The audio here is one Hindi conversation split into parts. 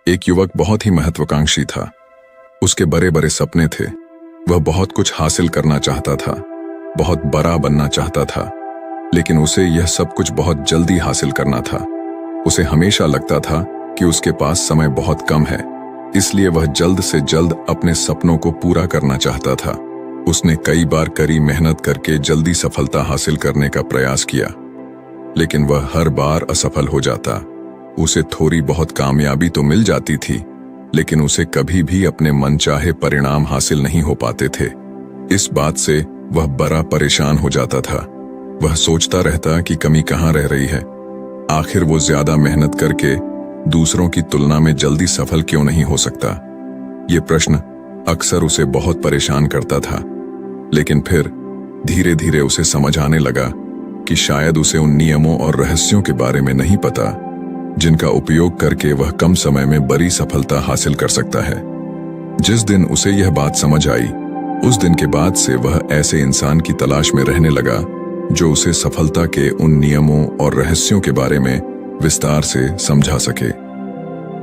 एक युवक बहुत ही महत्वाकांक्षी था। उसके बड़े बड़े सपने थे। वह बहुत कुछ हासिल करना चाहता था, बहुत बड़ा बनना चाहता था, लेकिन उसे यह सब कुछ बहुत जल्दी हासिल करना था। उसे हमेशा लगता था कि उसके पास समय बहुत कम है, इसलिए वह जल्द से जल्द अपने सपनों को पूरा करना चाहता था। उसने कई बार कड़ी मेहनत करके जल्दी सफलता हासिल करने का प्रयास किया, लेकिन वह हर बार असफल हो जाता। उसे थोड़ी बहुत कामयाबी तो मिल जाती थी, लेकिन उसे कभी भी अपने मनचाहे परिणाम हासिल नहीं हो पाते थे। इस बात से वह बड़ा परेशान हो जाता था। वह सोचता रहता कि कमी कहाँ रह रही है। आखिर वो ज्यादा मेहनत करके दूसरों की तुलना में जल्दी सफल क्यों नहीं हो सकता? ये प्रश्न अक्सर उसे बहुत परेशान करता था। लेकिन फिर धीरे धीरे उसे समझ आने लगा कि शायद उसे उन नियमों और रहस्यों के बारे में नहीं पता जिनका उपयोग करके वह कम समय में बड़ी सफलता हासिल कर सकता है। जिस दिन उसे यह बात समझ आई, उस दिन के बाद से वह ऐसे इंसान की तलाश में रहने लगा जो उसे सफलता के उन नियमों और रहस्यों के बारे में विस्तार से समझा सके।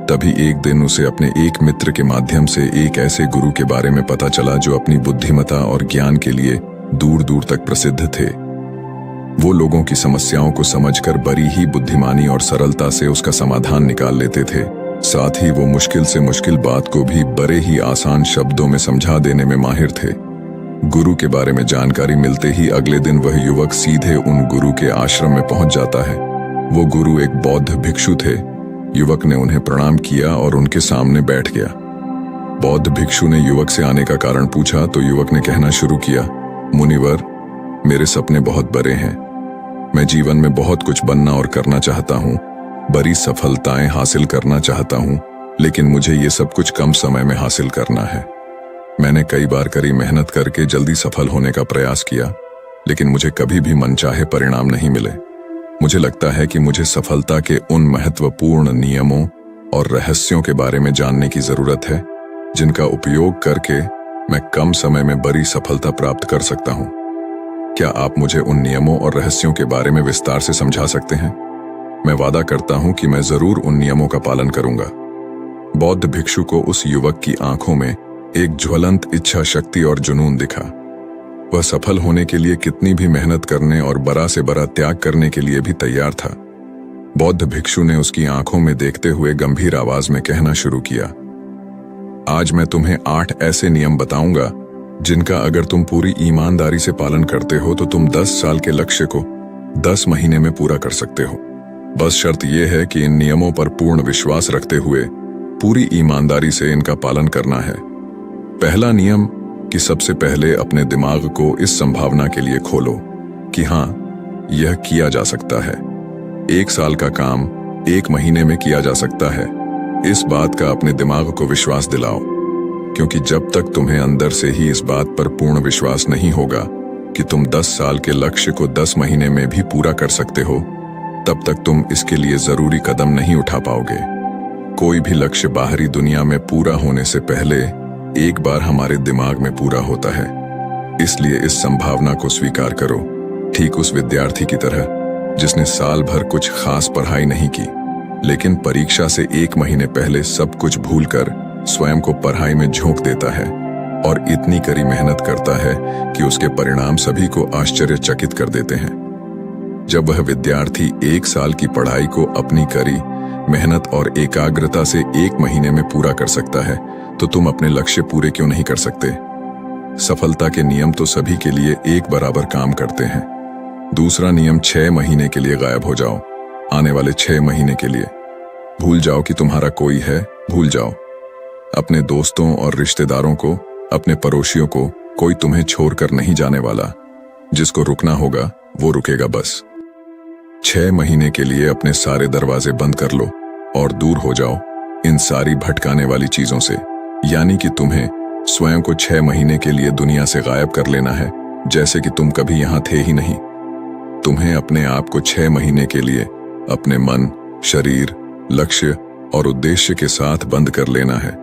तभी एक दिन उसे अपने एक मित्र के माध्यम से एक ऐसे गुरु के बारे में पता चला जो अपनी बुद्धिमत्ता और ज्ञान के लिए दूर दूर तक प्रसिद्ध थे। वो लोगों की समस्याओं को समझकर बड़ी ही बुद्धिमानी और सरलता से उसका समाधान निकाल लेते थे। साथ ही वो मुश्किल से मुश्किल बात को भी बड़े ही आसान शब्दों में समझा देने में माहिर थे। गुरु के बारे में जानकारी मिलते ही अगले दिन वह युवक सीधे उन गुरु के आश्रम में पहुंच जाता है। वो गुरु एक बौद्ध भिक्षु थे। युवक ने उन्हें प्रणाम किया और उनके सामने बैठ गया। बौद्ध भिक्षु ने युवक से आने का कारण पूछा तो युवक ने कहना शुरू किया, मुनिवर, मेरे सपने बहुत बड़े हैं। मैं जीवन में बहुत कुछ बनना और करना चाहता हूँ, बड़ी सफलताएं हासिल करना चाहता हूँ, लेकिन मुझे ये सब कुछ कम समय में हासिल करना है। मैंने कई बार कड़ी मेहनत करके जल्दी सफल होने का प्रयास किया, लेकिन मुझे कभी भी मनचाहे परिणाम नहीं मिले। मुझे लगता है कि मुझे सफलता के उन महत्वपूर्ण नियमों और रहस्यों के बारे में जानने की जरूरत है जिनका उपयोग करके मैं कम समय में बड़ी सफलता प्राप्त कर सकता हूँ। क्या आप मुझे उन नियमों और रहस्यों के बारे में विस्तार से समझा सकते हैं? मैं वादा करता हूं कि मैं जरूर उन नियमों का पालन करूंगा। बौद्ध भिक्षु को उस युवक की आंखों में एक ज्वलंत इच्छा शक्ति और जुनून दिखा। वह सफल होने के लिए कितनी भी मेहनत करने और बड़ा से बड़ा त्याग करने के लिए भी तैयार था। बौद्ध भिक्षु ने उसकी आंखों में देखते हुए गंभीर आवाज में कहना शुरू किया, आज मैं तुम्हें 8 ऐसे नियम बताऊंगा जिनका अगर तुम पूरी ईमानदारी से पालन करते हो तो तुम 10 साल के लक्ष्य को 10 महीने में पूरा कर सकते हो। बस शर्त यह है कि इन नियमों पर पूर्ण विश्वास रखते हुए पूरी ईमानदारी से इनका पालन करना है। पहला नियम कि सबसे पहले अपने दिमाग को इस संभावना के लिए खोलो कि हाँ, यह किया जा सकता है। 1 साल का काम 1 महीने में किया जा सकता है। इस बात का अपने दिमाग को विश्वास दिलाओ, क्योंकि जब तक तुम्हें अंदर से ही इस बात पर पूर्ण विश्वास नहीं होगा कि तुम 10 साल के लक्ष्य को 10 महीने में भी पूरा कर सकते हो, तब तक तुम इसके लिए जरूरी कदम नहीं उठा पाओगे। कोई भी लक्ष्य बाहरी दुनिया में पूरा होने से पहले एक बार हमारे दिमाग में पूरा होता है। इसलिए इस संभावना को स्वीकार करो, ठीक उस विद्यार्थी की तरह जिसने साल भर कुछ खास पढ़ाई नहीं की, लेकिन परीक्षा से 1 महीने पहले सब कुछ भूलकर स्वयं को पढ़ाई में झोंक देता है और इतनी कड़ी मेहनत करता है कि उसके परिणाम सभी को आश्चर्यचकित कर देते हैं। जब वह विद्यार्थी 1 साल की पढ़ाई को अपनी कड़ी मेहनत और एकाग्रता से 1 महीने में पूरा कर सकता है, तो तुम अपने लक्ष्य पूरे क्यों नहीं कर सकते? सफलता के नियम तो सभी के लिए एक बराबर काम करते हैं। दूसरा नियम 6 महीने के लिए गायब हो जाओ। आने वाले 6 महीने के लिए भूल जाओ कि तुम्हारा कोई है, भूल जाओ। अपने दोस्तों और रिश्तेदारों को, अपने पड़ोसियों को, कोई तुम्हें छोड़कर नहीं जाने वाला। जिसको रुकना होगा वो रुकेगा बस। 6 महीने के लिए अपने सारे दरवाजे बंद कर लो और दूर हो जाओ इन सारी भटकाने वाली चीजों से। यानी कि तुम्हें स्वयं को 6 महीने के लिए दुनिया से गायब कर लेना है, जैसे कि तुम कभी यहां थे ही नहीं। तुम्हें अपने आप को 6 महीने के लिए अपने मन, शरीर, लक्ष्य और उद्देश्य के साथ बंद कर लेना है।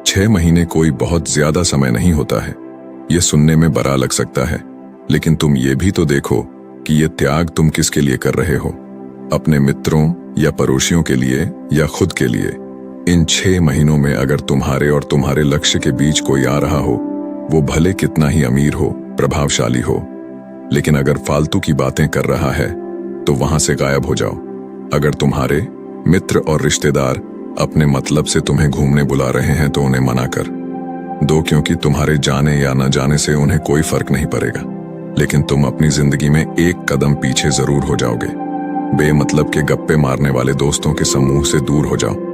6 महीने कोई बहुत ज्यादा समय नहीं होता है। यह सुनने में बड़ा लग सकता है, लेकिन तुम ये भी तो देखो कि ये त्याग तुम किसके लिए कर रहे हो? अपने मित्रों या पड़ोसियों के लिए या खुद के लिए? इन 6 महीनों में अगर तुम्हारे और तुम्हारे लक्ष्य के बीच कोई आ रहा हो, वो भले कितना ही अमीर हो, प्रभावशाली हो, लेकिन अगर फालतू की बातें कर रहा है तो वहां से गायब हो जाओ। अगर तुम्हारे मित्र और रिश्तेदार अपने मतलब से तुम्हें घूमने बुला रहे हैं तो उन्हें मना कर दो, क्योंकि तुम्हारे जाने या न जाने से उन्हें कोई फर्क नहीं पड़ेगा, लेकिन तुम अपनी जिंदगी में एक कदम पीछे जरूर हो जाओगे। बेमतलब के गप्पे मारने वाले दोस्तों के समूह से दूर हो जाओ।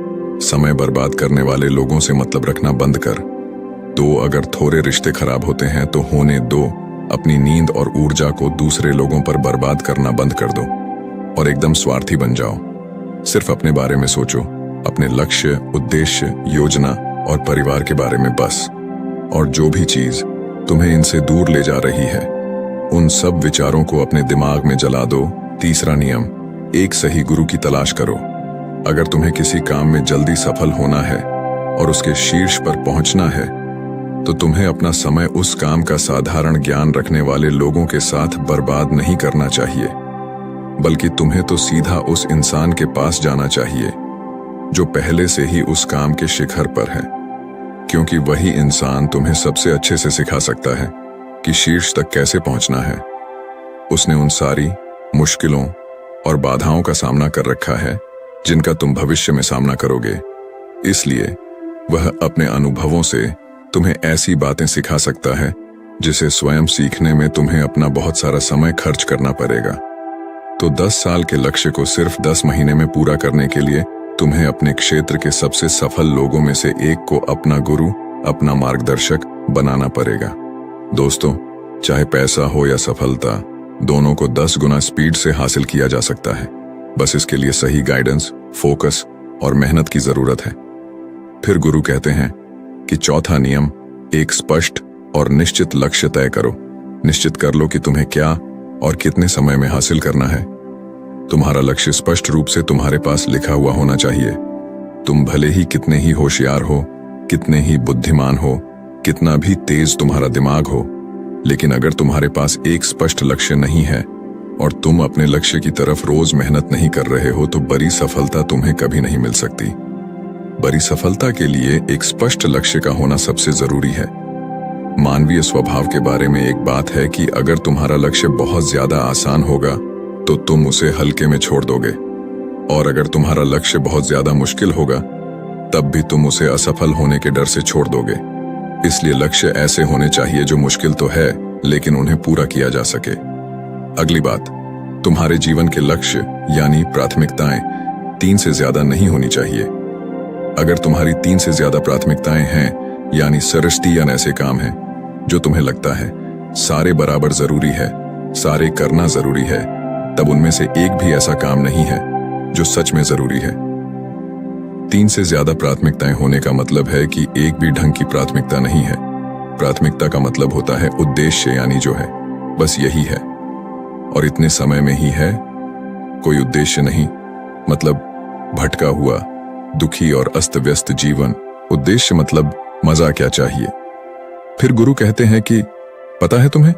समय बर्बाद करने वाले लोगों से मतलब रखना बंद कर दो। अगर थोड़े रिश्ते खराब होते हैं तो होने दो। अपनी नींद और ऊर्जा को दूसरे लोगों पर बर्बाद करना बंद कर दो और एकदम स्वार्थी बन जाओ। सिर्फ अपने बारे में सोचो, अपने लक्ष्य, उद्देश्य, योजना और परिवार के बारे में बस। और जो भी चीज तुम्हें इनसे दूर ले जा रही है, उन सब विचारों को अपने दिमाग में जला दो। तीसरा नियम, एक सही गुरु की तलाश करो। अगर तुम्हें किसी काम में जल्दी सफल होना है और उसके शीर्ष पर पहुंचना है, तो तुम्हें अपना समय उस काम का साधारण ज्ञान रखने वाले लोगों के साथ बर्बाद नहीं करना चाहिए, बल्कि तुम्हें तो सीधा उस इंसान के पास जाना चाहिए जो पहले से ही उस काम के शिखर पर है, क्योंकि वही इंसान तुम्हें सबसे अच्छे से सिखा सकता है कि शीर्ष तक कैसे पहुंचना है। उसने उन सारी मुश्किलों और बाधाओं का सामना कर रखा है जिनका तुम भविष्य में सामना करोगे। इसलिए वह अपने अनुभवों से तुम्हें ऐसी बातें सिखा सकता है जिसे स्वयं सीखने में तुम्हें अपना बहुत सारा समय खर्च करना पड़ेगा। तो 10 साल के लक्ष्य को सिर्फ 10 महीने में पूरा करने के लिए तुम्हें अपने क्षेत्र के सबसे सफल लोगों में से एक को अपना गुरु, अपना मार्गदर्शक बनाना पड़ेगा। दोस्तों, चाहे पैसा हो या सफलता, दोनों को 10 गुना स्पीड से हासिल किया जा सकता है। बस इसके लिए सही गाइडेंस, फोकस और मेहनत की जरूरत है। फिर गुरु कहते हैं कि चौथा नियम, एक स्पष्ट और निश्चित लक्ष्य तय करो। निश्चित कर लो कि तुम्हें क्या और कितने समय में हासिल करना है। तुम्हारा लक्ष्य स्पष्ट रूप से तुम्हारे पास लिखा हुआ होना चाहिए। तुम भले ही कितने ही होशियार हो, कितने ही बुद्धिमान हो, कितना भी तेज तुम्हारा दिमाग हो, लेकिन अगर तुम्हारे पास एक स्पष्ट लक्ष्य नहीं है और तुम अपने लक्ष्य की तरफ रोज मेहनत नहीं कर रहे हो, तो बड़ी सफलता तुम्हें कभी नहीं मिल सकती। बड़ी सफलता के लिए एक स्पष्ट लक्ष्य का होना सबसे जरूरी है। मानवीय स्वभाव के बारे में एक बात है कि अगर तुम्हारा लक्ष्य बहुत ज्यादा आसान होगा तो तुम उसे हल्के में छोड़ दोगे, और अगर तुम्हारा लक्ष्य बहुत ज्यादा मुश्किल होगा तब भी तुम उसे असफल होने के डर से छोड़ दोगे। इसलिए लक्ष्य ऐसे होने चाहिए जो मुश्किल तो है लेकिन उन्हें पूरा किया जा सके। अगली बात, तुम्हारे जीवन के लक्ष्य यानी प्राथमिकताएं 3 से ज्यादा नहीं होनी चाहिए। अगर तुम्हारी 3 से ज्यादा प्राथमिकताएं हैं, यानी सरस्ती ऐसे काम हैं जो तुम्हें लगता है सारे बराबर जरूरी है, सारे करना जरूरी है, तब उनमें से एक भी ऐसा काम नहीं है जो सच में जरूरी है। 3 से ज्यादा प्राथमिकताएं होने का मतलब है कि एक भी ढंग की प्राथमिकता नहीं है। प्राथमिकता का मतलब होता है उद्देश्य, यानी जो है बस यही है और इतने समय में ही है, कोई उद्देश्य नहीं। मतलब भटका हुआ, दुखी और अस्त व्यस्त जीवन। उद्देश्य मतलब मजा क्या चाहिए। फिर गुरु कहते हैं कि पता है तुम्हें,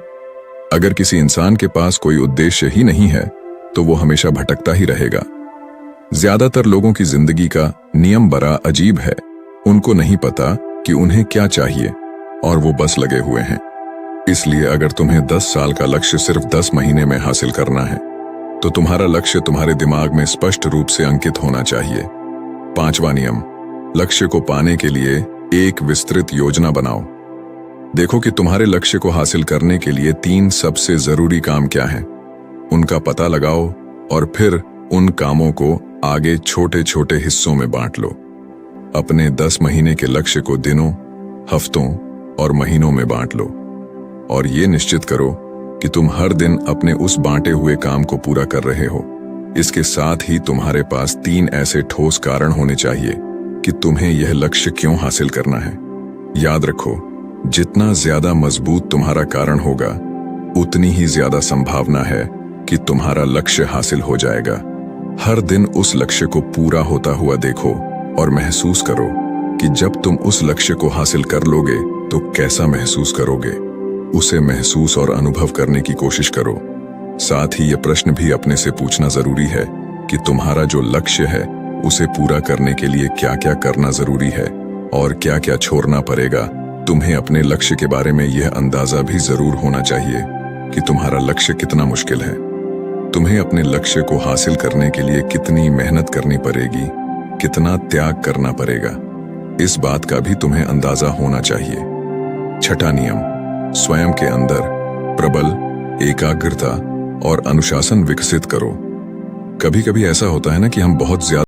अगर किसी इंसान के पास कोई उद्देश्य ही नहीं है तो वो हमेशा भटकता ही रहेगा। ज्यादातर लोगों की जिंदगी का नियम बड़ा अजीब है। उनको नहीं पता कि उन्हें क्या चाहिए और वो बस लगे हुए हैं। इसलिए अगर तुम्हें 10 साल का लक्ष्य सिर्फ 10 महीने में हासिल करना है तो तुम्हारा लक्ष्य तुम्हारे दिमाग में स्पष्ट रूप से अंकित होना चाहिए। 5वां नियम, लक्ष्य को पाने के लिए एक विस्तृत योजना बनाओ। देखो कि तुम्हारे लक्ष्य को हासिल करने के लिए 3 सबसे जरूरी काम क्या हैं, उनका पता लगाओ और फिर उन कामों को आगे छोटे छोटे हिस्सों में बांट लो। अपने 10 महीने के लक्ष्य को दिनों, हफ्तों और महीनों में बांट लो और ये निश्चित करो कि तुम हर दिन अपने उस बांटे हुए काम को पूरा कर रहे हो। इसके साथ ही तुम्हारे पास 3 ऐसे ठोस कारण होने चाहिए कि तुम्हें यह लक्ष्य क्यों हासिल करना है। याद रखो, जितना ज्यादा मजबूत तुम्हारा कारण होगा, उतनी ही ज्यादा संभावना है कि तुम्हारा लक्ष्य हासिल हो जाएगा। हर दिन उस लक्ष्य को पूरा होता हुआ देखो और महसूस करो कि जब तुम उस लक्ष्य को हासिल कर लोगे तो कैसा महसूस करोगे। उसे महसूस और अनुभव करने की कोशिश करो। साथ ही यह प्रश्न भी अपने से पूछना जरूरी है कि तुम्हारा जो लक्ष्य है उसे पूरा करने के लिए क्या क्या करना जरूरी है और क्या क्या छोड़ना पड़ेगा। तुम्हें अपने लक्ष्य के बारे में यह अंदाजा भी जरूर होना चाहिए कि तुम्हारा लक्ष्य कितना मुश्किल है। तुम्हें अपने लक्ष्य को हासिल करने के लिए कितनी मेहनत करनी पड़ेगी, कितना त्याग करना पड़ेगा, इस बात का भी तुम्हें अंदाजा होना चाहिए। छठा नियम, स्वयं के अंदर प्रबल एकाग्रता और अनुशासन विकसित करो। कभी कभी ऐसा होता है ना कि हम बहुत ज्यादा